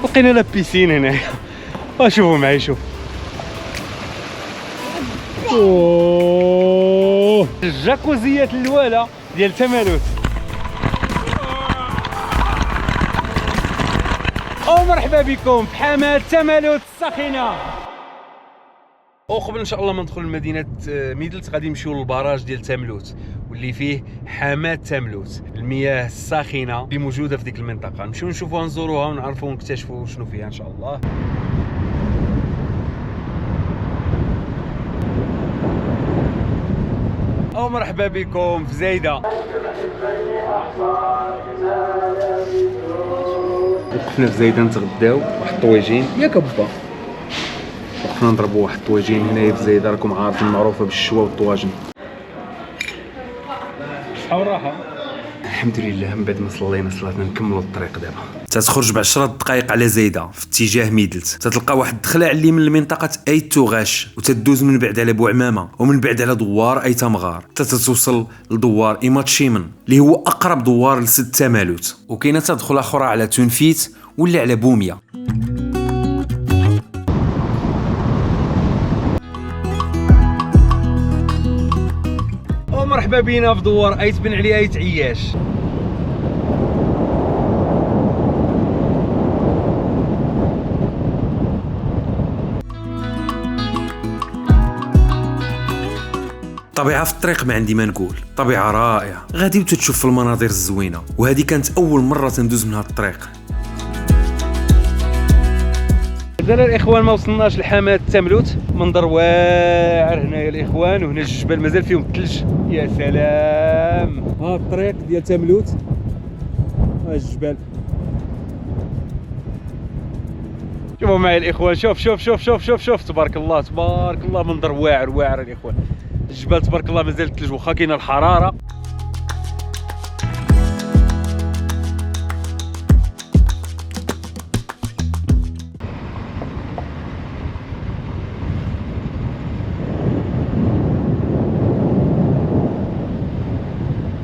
لقينا لا بيسين هنايا. شوفوا معايا، شوف. اوه الجاكوزيات الوالا ديال تمالوت. مرحبا بكم في حماة تمالوت الساخنة. وقبل ان شاء الله ما ندخل لمدينه ميدلت غادي نمشيو للبراج ديال تملوت واللي فيه حماة تملوت، المياه الساخنه اللي موجوده في ديك المنطقه. نمشيو نشوفوها، نزوروها ونعرفوا ونكتشفوا شنو فيها ان شاء الله. مرحبا بكم في زايده. وقفنا في زايده نتغداو واحد الطويجين ياك با. وقفنا نضربوا واحد الطويجين هنايا في زايده، راكم عارفين معروفه بالشوا والطواجن. صحه والراحه. الحمد لله من بعد ما صلينا صلاتنا نكملوا الطريق دابا. تتخرج ب10 دقائق على زايده في اتجاه ميدلت، تتلقى واحد الدخله اللي من منطقه ايتوغاش وتدوز من بعد على بوعمامه ومن بعد على دوار ايتامغار تتوصل لدوار ايماتشيمن اللي هو اقرب دوار لسد تمالوت. وكاينه تدخل اخرى على تونفيت ولا على بوميه. مرحبا بينا في دوار ايت بن علي ايت عياش. طبيعة في الطريق ما عندي ما نقول، طبيعة رائعة، غادي وتتشوف في المناظر الزوينة. وهذه كانت أول مرة تندوز من هذا الطريق. مازال الإخوان ما وصلناش لحماة تملوت، منظر واعر هنايا الإخوان، وهنا الجبال مازال فيهم الثلج. يا سلام، ها الطريق ديال تملوت، ها الجبال. شوفوا معايا الإخوان، شوف شوف شوف شوف شوف شوف، تبارك الله تبارك الله، منظر واعر واعر الإخوان. الجبال تبارك الله مازال الثلج، واخا كاينه الحراره.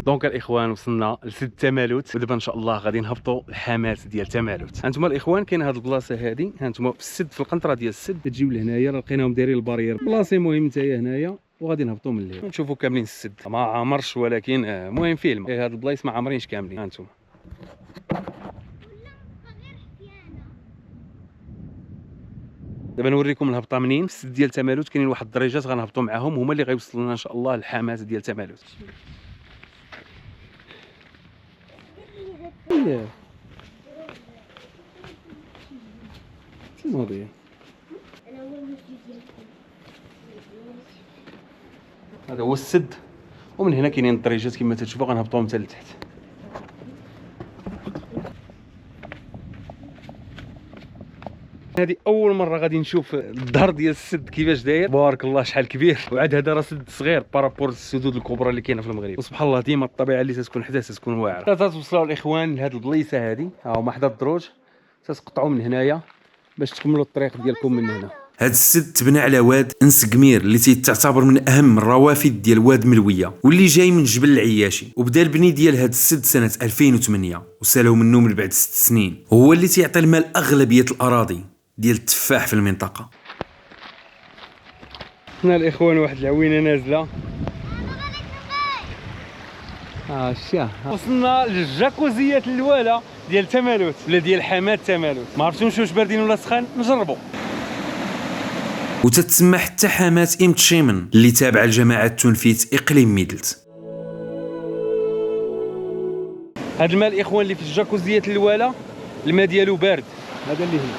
دونك الاخوان وصلنا لسد تمالوت، ودابا ان شاء الله غادي نهبطوا لحماة ديال تمالوت. هانتوما الاخوان كاين هاد البلاصه هادي، هانتوما في السد، في القنطره ديال السد. كتجيو لهنايا لقيناهم دايرين البارير بلاصي مهم نتايا هنايا، وغادي نهبطوا من الليل نشوفوا كاملين السد. ما عمرش ولكن مهم فيه الماء. هاد البلايص ما عامرينش كاملين. هانتوما دابا نوريكم الهبطه منين. في السد ديال تمالوت كاينين واحد الدريجات غنهبطوا معاهم، هما اللي غيوصلونا ان شاء الله للحماة ديال تمالوت. الماضي هذا هو السد، ومن هنا كاينين الدريجات كما تشوفوا غنهبطوا حتى لتحت. هذه اول مره غادي نشوف الظهر ديال السد كيفاش داير. بارك الله شحال كبير، وعاد هذا راه سد صغير بارابور السدود الكبرى اللي كاينه في المغرب. وسبحان الله ديما الطبيعه اللي تتكون حدا تتكون واعره. تتوصلوا الاخوان لهاد البليصه هذه، ها هما حدا الدروج، تتقطعوا من هنايا باش تكملوا الطريق ديالكم من هنا. هاد السد تبنى على واد انسقمير اللي تعتبر من اهم الروافد ديال واد ملويه، واللي جاي من جبل العياشي. وبدا البني ديال هاد السد سنه 2008 وسالوا منه من بعد 6 سنين، وهو اللي تيعطي الماء لاغلبيه الاراضي ديال التفاح في المنطقه. هنا الاخوان واحد العوينه نازله. شاه وصلنا للجاكوزيات الوالا ديال تمالوت ولا ديال حماة تمالوت. ما عرفتوش واش باردين ولا سخان، نجربوا. وتتسمى حتى حماة ايمتشيمن اللي تابعه لجماعه تونفيت اقليم ميدلت. هذا الماء الاخوان اللي في الجاكوزيات الوالا الماء ديالو بارد. هذا اللي هنا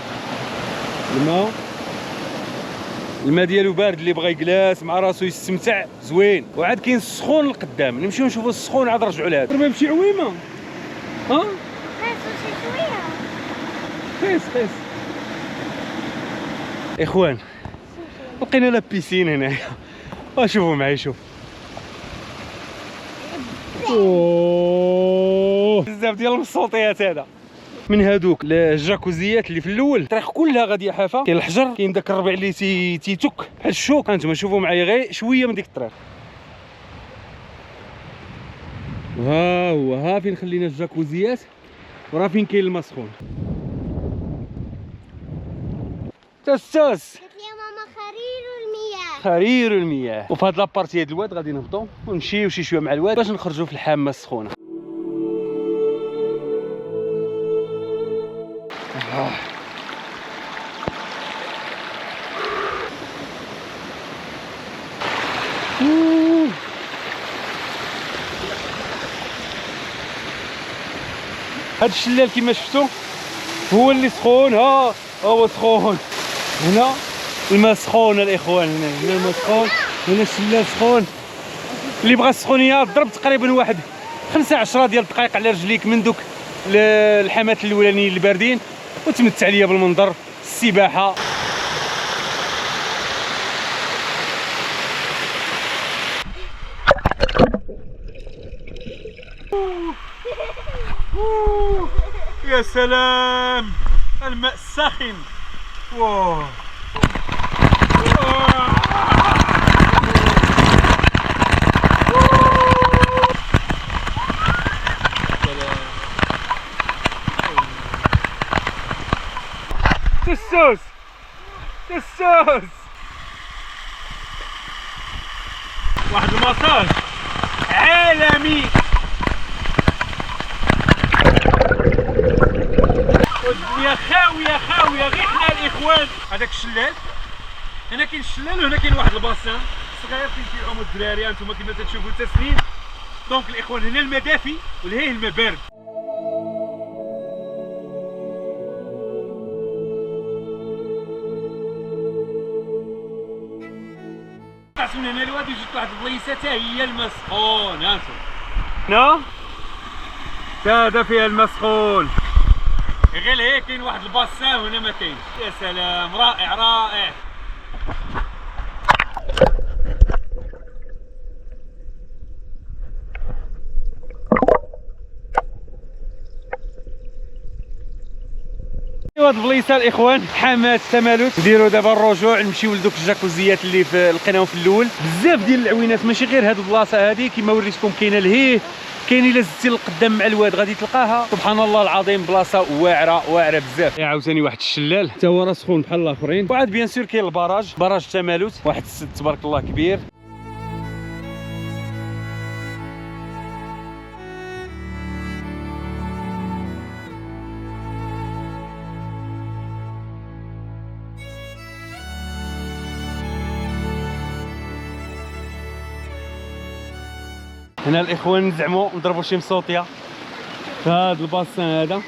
الماء ديالو بارد، اللي بغى يجلس مع راسو يستمتع زوين. وعاد كاين السخون القدام، نمشيو نشوفوا السخون عاد نرجعوا لهذا. ضربه بشي عويمه. ها قيس اخوان، لقينا لا بيسين هنايا. شوفوا معايا، شوف. اوه بزاف ديال المصوتيات هذا. من هادوك الجاكوزيات اللي في الاول الطريق كلها غاديه حافه، كاين الحجر، كاين داك الربع اللي تيتك بحال الشوك. هانتوما شوفوا معايا غير شويه من ديك الطريق. ها هو، ها فين خلينا الجاكوزيات وراه فين كاين الماء سخون. تستاس قلت لي يا ماما خرير المياه. خرير المياه. وفي هاد لابارتي هاد الواد غادي نهبطوا ونمشيو شي شويه مع الواد باش نخرجوا في الحامه السخونه. هاد الشلال كما شفتوا هو اللي سخون. ها هو سخون، هنا الماء سخون الاخوان، هنا الماء سخون، هنا الشلال سخون. اللي بغى السخونيه ضرب تقريبا واحد 15 ديال الدقائق على رجليك من دوك الحامات الاولانيين الباردين وتمتع ليا بالمنظر السباحه. يا سلام الماء الساخن. واو تسوس تسوس. واحد المساج عالمي. والدنيا خاويه خاويه غير حنا الاخوان. هذاك الشلال، هنا كاين الشلال وهنا كاين واحد الباسان صغير فين كيعوموا الدراري. هانتوما كما تشوفوا التسنين. دونك الاخوان هنا الماء دافي ولهيه الماء بارد. من هنا الواد وجدت واحد البلايصه حتى هي الماء سخون. هانتوما هنا هذا فيها الماء سخون، غير هيك كاين واحد الباسان وهنا ما كاينش. يا سلام رائع رائع. هاد البلايصه الاخوان حمات تمالوت. نديرو دابا الرجوع نمشيو لدوك الجاكوزيات اللي لقيناهم في الاول. بزاف ديال العوينات ماشي غير هاد البلاصه هادي كما وريتكم، كاينه لهيه، كاين الا زدتي للقدام مع الواد غادي تلقاها. سبحان الله العظيم بلاصه واعره واعره بزاف. عاوتاني واحد الشلال حتى هو راه سخون بحال الاخرين. وعاد بيان سور كاين البراج، براج تمالوت، واحد السد تبارك الله كبير. هنا الاخوان نزعموا نضربوا شي مصوطيه في هذا الباسان هذا.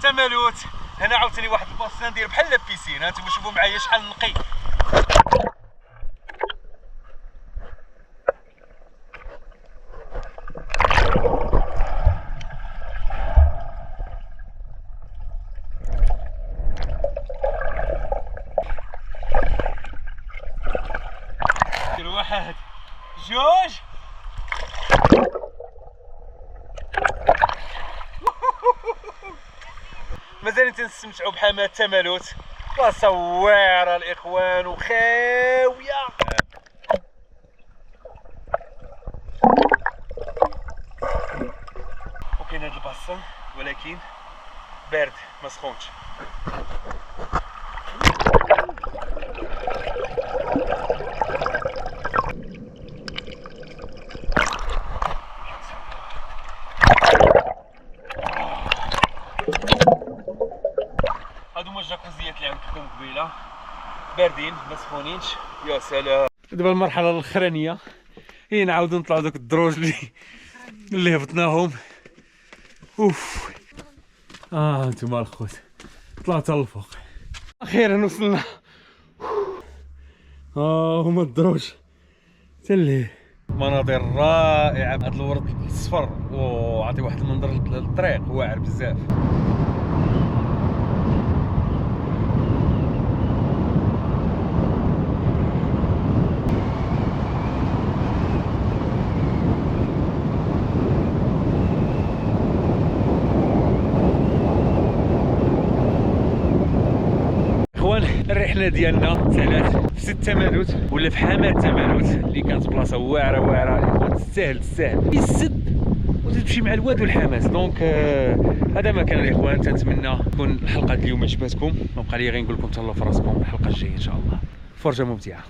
تمالوت هنا عاوتاني واحد الباسان داير بحال لابيسين. هانتوما شوفوا معايا شحال نقي. واحد جوج مازال تنستمتعوا بحماة تمالوت. بلاصه واعره الاخوان وخاويه. وكاين هاد الباسان ولكن بارد ما سخونش. هادو هما الجاكوزيات اللي عملت لكم قبيله، باردين ما سخونينش. يا سلام. دابا المرحله الاخرانيه هي نعاودو نطلعو داك الدروج اللي هبطناهم. اوف انتوما الخوت طلعوا حتى الفوق. اخيرا وصلنا. هما الدروج حتى لهيه. مناظر رائعه، هذا الورد الصفر وعطي واحد المنظر للطريق واعر بزاف. الرحله ديالنا سالات في 6 تمالوت ولا في حماه تمالوت اللي كانت بلاصه واعره واعره، تستاهل السد وتمشي مع الواد والحماس. دونك هذا ما كان الاخوان. تنتمنى تكون الحلقه اليوم عجبتكم، وبقى لي غير نقول لكم تهلاو في راسكم الحلقه الجايه ان شاء الله. فرجه ممتعه.